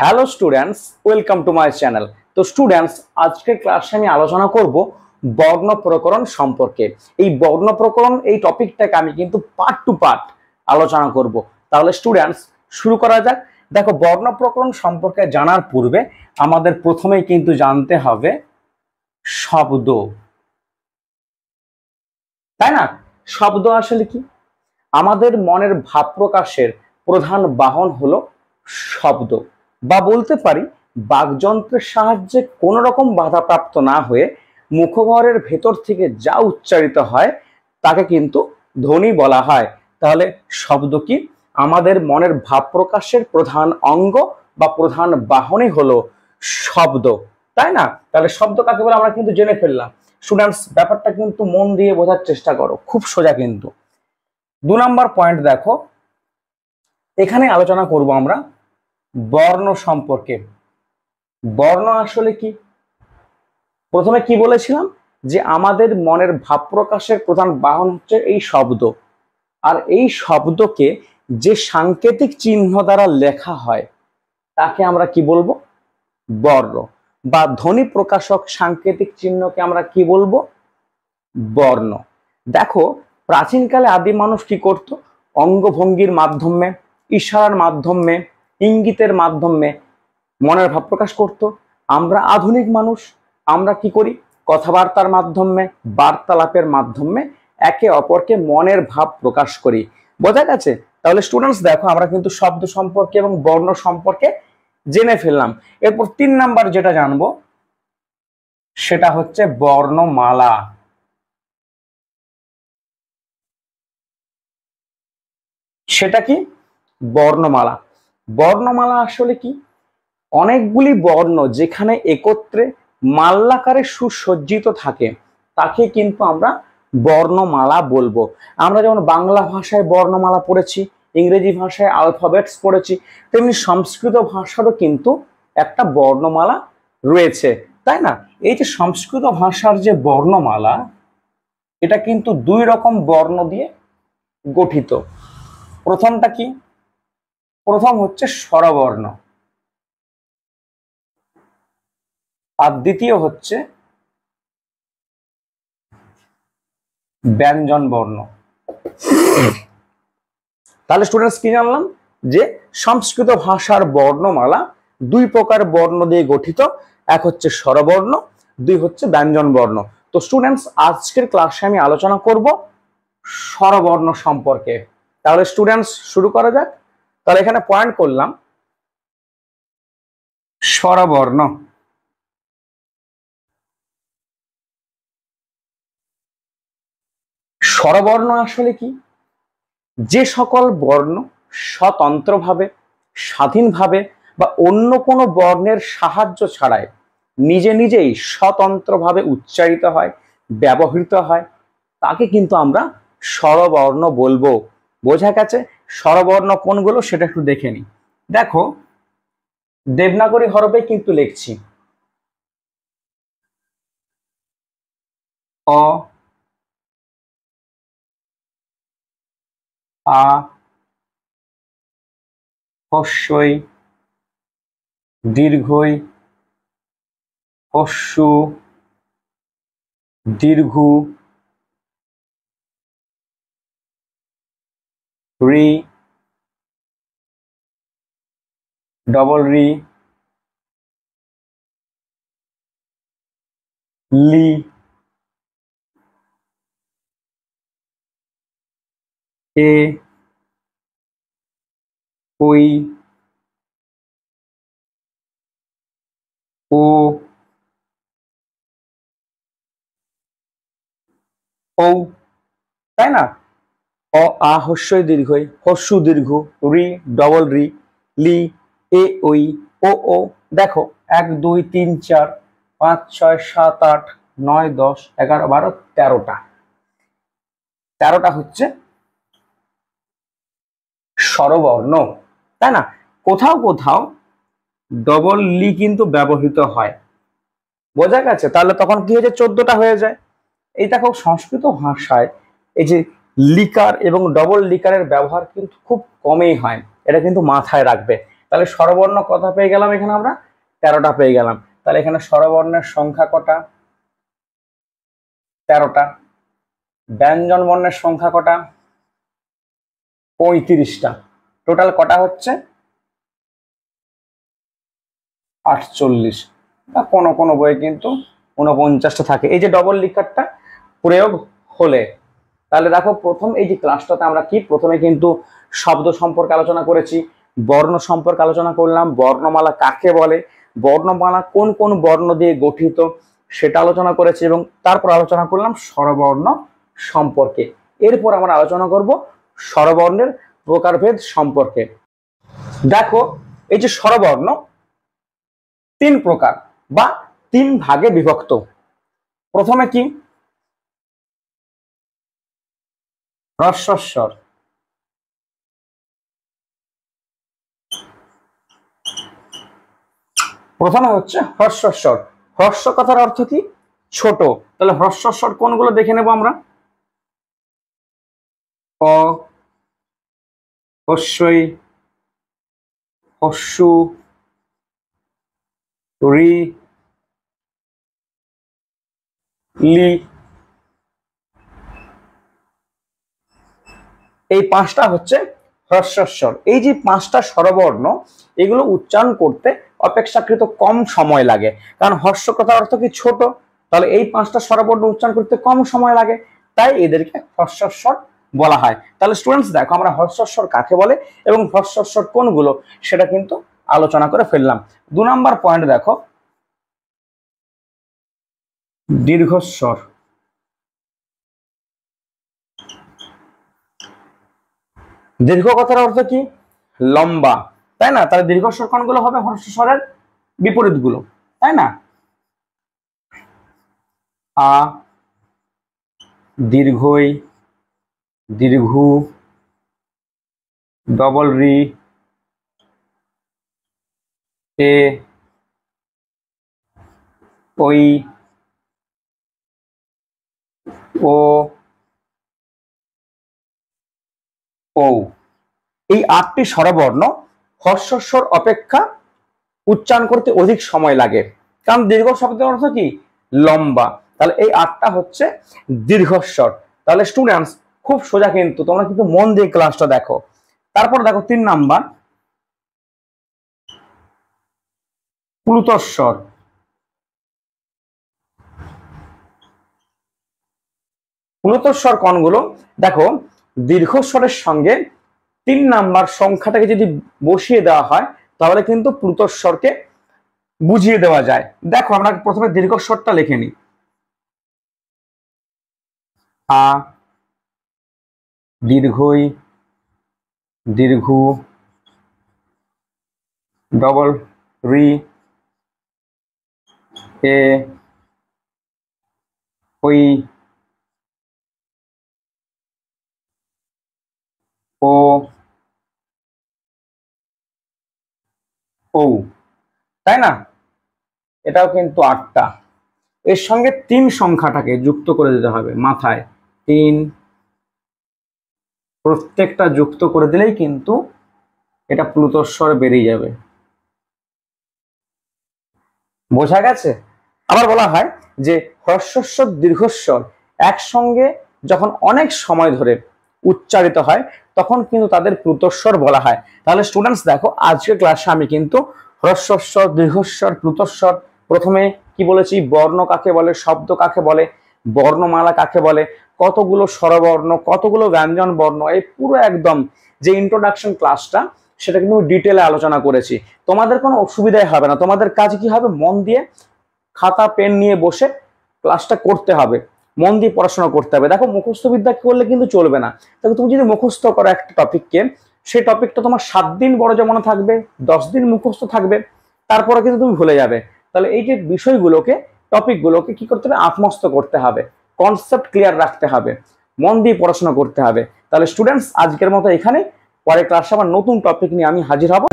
Hello students, welcome to my channel. তো students, আজকের ক্লাসে আমি আলোচনা করব বর্ণ প্রকরণ সম্পর্কে। এই বর্ণ প্রকরণ এই টপিকটাকে আমি কিন্তু পার্ট টু পার্ট আলোচনা করব। তাহলে স্টুডেন্টস শুরু করা যাক। দেখো, বর্ণ প্রকরণ সম্পর্কে জানার পূর্বে আমাদের প্রথমেই কিন্তু জানতে হবে শব্দ, তাই না? শব্দ আসলে কি? আমাদের মনের ভাব প্রকাশের প্রধান বাহন হলো শব্দ, বা বলতে পারি বাকযন্ত্রের সাহায্যে কোনো রকম বাধাপ্রাপ্ত না হয়ে মুখগহ্বরের ভেতর থেকে যা উচ্চারিত হয় তাকে কিন্তু ধ্বনি বলা হয়। তাহলে শব্দ কি? আমাদের মনের ভাব প্রকাশের প্রধান অঙ্গ বা প্রধান বাহনই হলো শব্দ, তাই না? তাহলে শব্দ কাকে বলে আমরা কিন্তু জেনে ফেললাম। স্টুডেন্টস, ব্যাপারটা কিন্তু মন দিয়ে বোঝার চেষ্টা করো, খুব সোজা কিন্তু। 2 নম্বর পয়েন্ট দেখো, এখানে আলোচনা করব আমরা বর্ণ সম্পর্কে। বর্ণ আসলে কি? প্রথমে কি বলেছিলাম যে আমাদের মনের ভাব প্রকাশের প্রধান বাহন হচ্ছে এই শব্দ, আর এই শব্দকে যে সাংকেতিক চিহ্ন দ্বারা লেখা হয় তাকে আমরা কি বলবো? বর্ণ। বা ধ্বনি প্রকাশক সাংকেতিক চিহ্নকে আমরা কি বলবো? বর্ণ। দেখো, প্রাচীনকালে আদি মানুষ কি করত? অঙ্গভঙ্গির মাধ্যমে, ইশারার মাধ্যমে, ইঙ্গিতের মাধ্যমে মনের ভাব প্রকাশ করত। আমরা আধুনিক মানুষ, আমরা কি করি? কথাবার্তার মাধ্যমে, বার্তালাপের মাধ্যমে একে অপরকে মনের ভাব প্রকাশ করি। বোঝা গেছে? তাহলে স্টুডেন্টস দেখো, আমরা কিন্তু শব্দ সম্পর্কে এবং বর্ণ সম্পর্কে জেনে ফেললাম। এরপর 3 নাম্বার যেটা জানবো সেটা হচ্ছে বর্ণমালা। সেটা কি? বর্ণমালা। বর্ণমালা আসলে কি? অনেকগুলি বর্ণ যেখানে একত্রে মাল্লাকারে সুসজ্জিত থাকে তাকে কিন্তু আমরা বর্ণমালা বলবো। আমরা যেমন বাংলা ভাষায় বর্ণমালা পড়েছি, ইংরেজি ভাষায় আলফাবেটস পড়েছি, তেমনি সংস্কৃত ভাষারও কিন্তু একটা বর্ণমালা রয়েছে, তাই না? এই যে সংস্কৃত ভাষার যে বর্ণমালা, এটা কিন্তু 2 রকম বর্ণ দিয়ে গঠিত। প্রথমটা কি? প্রথম হচ্ছে স্বরবর্ণ, আর দ্বিতীয় হচ্ছে ব্যঞ্জন বর্ণ। তাহলে স্টুডেন্টস কি জানলাম? যে সংস্কৃত ভাষার বর্ণমালা 2 প্রকার বর্ণ দিয়ে গঠিত, এক হচ্ছে স্বরবর্ণ, 2 হচ্ছে ব্যঞ্জন বর্ণ। তো স্টুডেন্টস, আজকের ক্লাসে আমি আলোচনা করব স্বরবর্ণ সম্পর্কে। তাহলে স্টুডেন্টস শুরু করা যাক। তাহলে এখানে পয়েন্ট করলাম স্বরবর্ণ। স্বরবর্ণ আসলে কি? যে সকল বর্ণ স্বতন্ত্রভাবে, স্বাধীনভাবে বা অন্য কোনো বর্ণের সাহায্য ছাড়াই নিজে নিজেই স্বতন্ত্রভাবে উচ্চারিত হয়, ব্যবহৃত হয়, তাকে কিন্তু আমরা স্বরবর্ণ বলবো। বোঝা গেছে? স্বরবর্ণ কোনগুলো সেটা একটু দেখে নিই। দেখো, দেবনাগরী হরফে কিন্তু লিখছি অ, আ, হস্যই, দীর্ঘই, হস্যু, দীর্ঘু, রি, ডবল রি, লি, এ, ওই, ও, ঔ, তাই না? অ, আ, হস্যই দীর্ঘই, হস্যু দীর্ঘ, রি, ডবল রি, লি, এ, ওই, ও। দেখো, 1 2 3 4 5 6 7 8 9 10 11 12 13টা হচ্ছে স্বরবর্ণ, তাই না? কোথাও কোথাও ডবল লি কিন্তু ব্যবহৃত হয়। বোঝা গেছে? তাহলে তখন কি হয়েছে? 14টা হয়ে যায়। এই দেখো, সংস্কৃত ভাষায় এই যে লিকার এবং ডবল লিকারের ব্যবহার কিন্তু খুব কমই হয়, এটা কিন্তু মাথায় রাখবে। তাহলে স্বরবর্ণ কত পেয়ে গেলাম এখানে আমরা? 13টা পেয়ে গেলাম। তাহলে এখানে স্বরবর্ণের সংখ্যা কটা? 13টা। ব্যঞ্জন বর্ণের সংখ্যা কটা? 35টা। টোটাল কটা হচ্ছে? 48, বা কোনো কোনো বইয়ে কিন্তু 49টা থাকে। এই যে ডবল লিকারটা প্রয়োগ হলে, তাহলে দেখো প্রথম এই যে ক্লাসটাতে আমরা কি প্রথমে কিন্তু শব্দ সম্পর্কে আলোচনা করেছি, বর্ণ সম্পর্কে আলোচনা করলাম, বর্ণমালা কাকে বলে, বর্ণমালা কোন কোন বর্ণ দিয়ে গঠিত সেটা আলোচনা করেছি, এবং তারপর আলোচনা করলাম স্বরবর্ণ সম্পর্কে। এরপর আমরা আলোচনা করব স্বরবর্ণের প্রকারভেদ সম্পর্কে। দেখো এই যে স্বরবর্ণ 3 প্রকার বা 3 ভাগে বিভক্ত। প্রথমে কি? হ্রস্বস্বর। প্রথমে হচ্ছে হ্রস্বস্বর। হ্রস্ব কথার অর্থ কি? ছোট। তাহলে হ্রস্বস্বর কোনগুলো দেখে নেব আমরা? ক, হস্যই, হস্যু, রি, লি। এই 5টা হচ্ছে হ্রস্বস্বর। এই যে 5টা স্বরবর্ণ, এগুলো উচ্চারণ করতে অপেক্ষাকৃত কম সময় লাগে, কারণ হর্ষ কথার অর্থ কি? ছোট। তাহলে এই 5টা স্বরবর্ণ উচ্চারণ করতে কম সময় লাগে, তাই এদেরকে হ্রস্বস্বর বলা হয়। তাহলে স্টুডেন্টস দেখো আমরা হ্রস্বস্বর কাকে বলে এবং হ্রস্বস্বর কোনগুলো সেটা কিন্তু আলোচনা করে ফেললাম। 2 নম্বর পয়েন্ট দেখো, দীর্ঘস্বর। দীর্ঘ কথার অর্থ কি? লম্বা, তাই না? তাহলে দীর্ঘস্বর কোনগুলো হবে? হ্রস্বস্বরের বিপরীত গুলো, তাই না? আ, দীর্ঘই, দীর্ঘু, ডবল রি, এ, ওই, ও, ও। এই 8টি স্বরবর্ণ হ্রস্বস্বর অপেক্ষা উচ্চারণ করতে অধিক সময় লাগে, কারণ দীর্ঘ শব্দের অর্থ কি? লম্বা। তাহলে এই 8টা হচ্ছে দীর্ঘস্বর। তাহলে স্টুডেন্টস খুব সোজা, কিন্তু তোমরা কিন্তু মন দিয়ে ক্লাসটা দেখো। তারপর দেখো 3 নাম্বার, প্লুতস্বর। প্লুতস্বর কোনগুলো? দেখো দীর্ঘস্বরের সঙ্গে 3 নাম্বার সংখ্যাটাকে যদি বসিয়ে দেওয়া হয় তাহলে কিন্তু প্লুতস্বরকে বুঝিয়ে দেওয়া যায়। দেখো আমরা প্রথমে দীর্ঘস্বরটা লিখে নিই। আ, দীর্ঘই, দীর্ঘু, ডবল রি, এ, ওই, ও, ও, তাই না? এটাও কিন্তু 8টা। এর সঙ্গে 3 সংখ্যাটাকে যুক্ত করে দিতে হবে মাথায়। 3 প্রত্যেকটা যুক্ত করে দিলেই কিন্তু এটা প্লুতস্বর বেরিয়ে যাবে। বোঝা গেছে? আবার বলা হয় যে হ্রস্বস্বর দীর্ঘস্বর একসঙ্গে যখন অনেক সময় ধরে উচ্চারিত হয় তখন কিন্তু তাদের প্লুতস্বর বলা হয়। তাহলে স্টুডেন্টস দেখো আজকের ক্লাসে আমি কিন্তু হ্রস্বস্বর, দীর্ঘস্বর, প্লুতস্বর, প্রথমে কি বলেছি, বর্ণ কাকে বলে, শব্দ কাকে বলে, বর্ণমালা কাকে বলে, কতগুলো স্বরবর্ণ, কতগুলো ব্যঞ্জন বর্ণ, এই পুরো একদম যে ইন্ট্রোডাকশন ক্লাসটা সেটা কিন্তু ডিটেলে আলোচনা করেছি। তোমাদের কোনো অসুবিধাই হবে না। তোমাদের কাজ কি হবে? মন দিয়ে খাতা পেন নিয়ে বসে ক্লাসটা করতে হবে, মন দিয়ে পড়াশোনা করতে হবে। দেখো মুখস্থ বিদ্যা করলে কিন্তু চলবে না। দেখো তুমি যদি মুখস্থ করো একটা টপিককে, সেই টপিকটা তোমার 7 দিন বড় যে মনে থাকবে, 10 দিন মুখস্থ থাকবে, তারপরে কিন্তু তুমি ভুলে যাবে। তাহলে এই যে বিষয়গুলোকে, টপিকগুলোকে কি করতে হবে? আত্মস্থ করতে হবে, কনসেপ্ট ক্লিয়ার রাখতে হবে, মন দিয়ে পড়াশোনা করতে হবে। তাহলে স্টুডেন্টস আজকের মতো এখানে, পরে ক্লাসে আবার নতুন টপিক নিয়ে আমি হাজির হব।